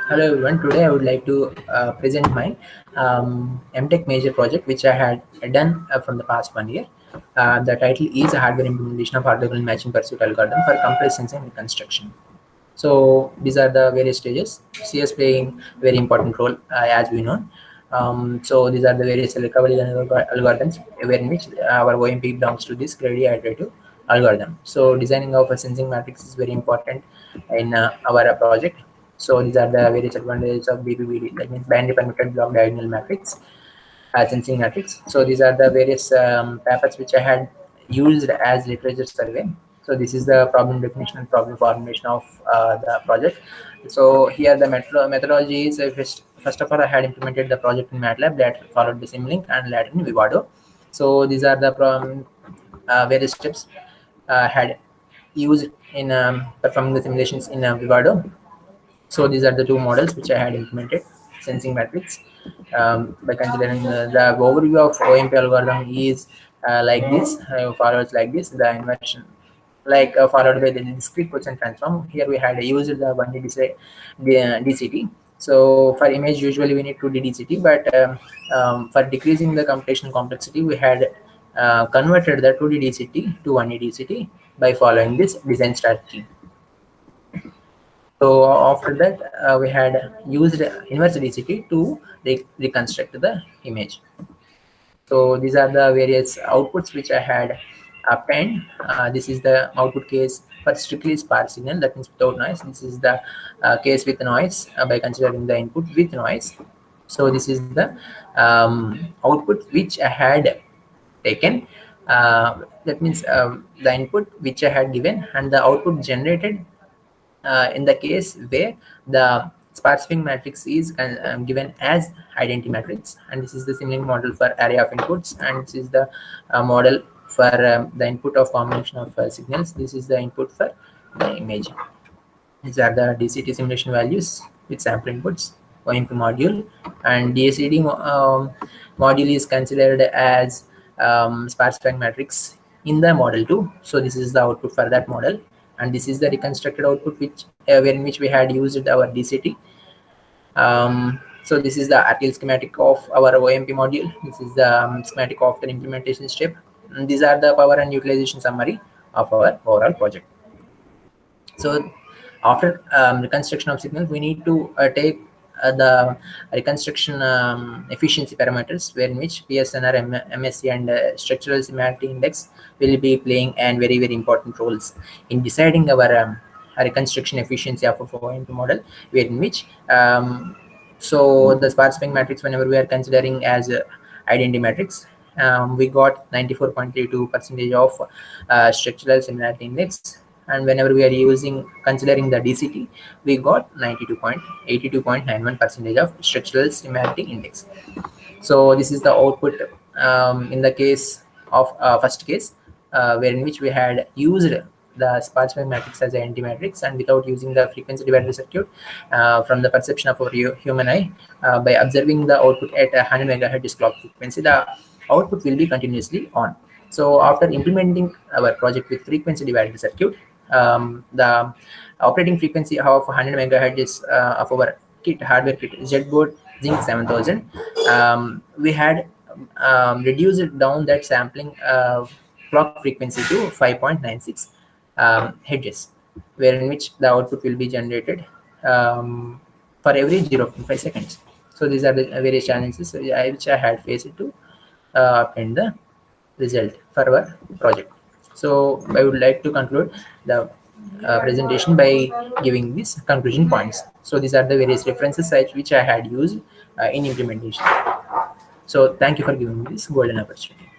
Hello everyone. Today I would like to present my MTech major project which I had done from the past 1 year. The title is a hardware implementation of orthogonal matching pursuit algorithm for compressed sensing and reconstruction. So these are the various stages. CS playing very important role as we know. So these are the various recovery algorithms in which our OMP belongs to this gradient iterative algorithm. So designing of a sensing matrix is very important in our project. So these are the various advantages of BPBD, that means band permitted block diagonal matrix, sensing matrix. So these are the various papers which I had used as literature survey. So this is the problem definition and problem formulation of the project. So here the methodology is first of all I had implemented the project in MATLAB, that followed the Simulink and later in Vivado. So these are the various steps had used in performing the simulations in Vivado. So these are the two models which I had implemented, sensing matrix. By considering the overview of OMP algorithm is like this, follows like this, the inversion followed by the discrete Poisson transform. Here we had used the 1D DCT. So for image usually we need 2D DCT, but for decreasing the computational complexity we had converted the 2D DCT to 1D DCT by following this design strategy. So after that, we had used inverse DCT to reconstruct the image. So these are the various outputs which I had obtained. This is the output case for strictly sparse signal, that means without noise. This is the case with noise by considering the input with noise. So this is the output which I had taken. That means the input which I had given and the output generated in the case where the sparsifying matrix is given as identity matrix, and this is the Simulink model for array of inputs, and this is the model for the input of combination of signals. This is the input for the image. These are the DCT simulation values with sample inputs, OMP module, and DACD module is considered as sparsifying matrix in the model 2. So this is the output for that model, and this is the reconstructed output which in which we had used our DCT. So this is the RTL schematic of our OMP module. This is the schematic of the implementation step. And these are the power and utilization summary of our overall project. So after reconstruction of signal, we need to take the reconstruction efficiency parameters, where in which PSNR, MSC, and structural similarity index will be playing and very important roles in deciding our reconstruction efficiency of a OMP model, where in which so the sparsifying matrix, whenever we are considering as a identity matrix, we got 94.32% of structural similarity index, and whenever we are considering the DCT, we got 82.91% of structural similarity index. So this is the output in the case of first case, where in which we had used the sparsifying matrix as an identity matrix, and without using the frequency divider circuit from the perception of our human eye, by observing the output at 100 megahertz clock frequency, the output will be continuously on. So after implementing our project with frequency divider circuit, the operating frequency of 100 megahertz of our hardware kit Z-board Zinc 7000, we had reduced down that sampling clock frequency to 5.96 hertz, where in which the output will be generated for every 0.5 seconds. So these are the various challenges which I had faced to obtain the result for our project. So I would like to conclude the presentation by giving these conclusion points. So these are the various references sites which I had used in implementation. So thank you for giving me this golden opportunity.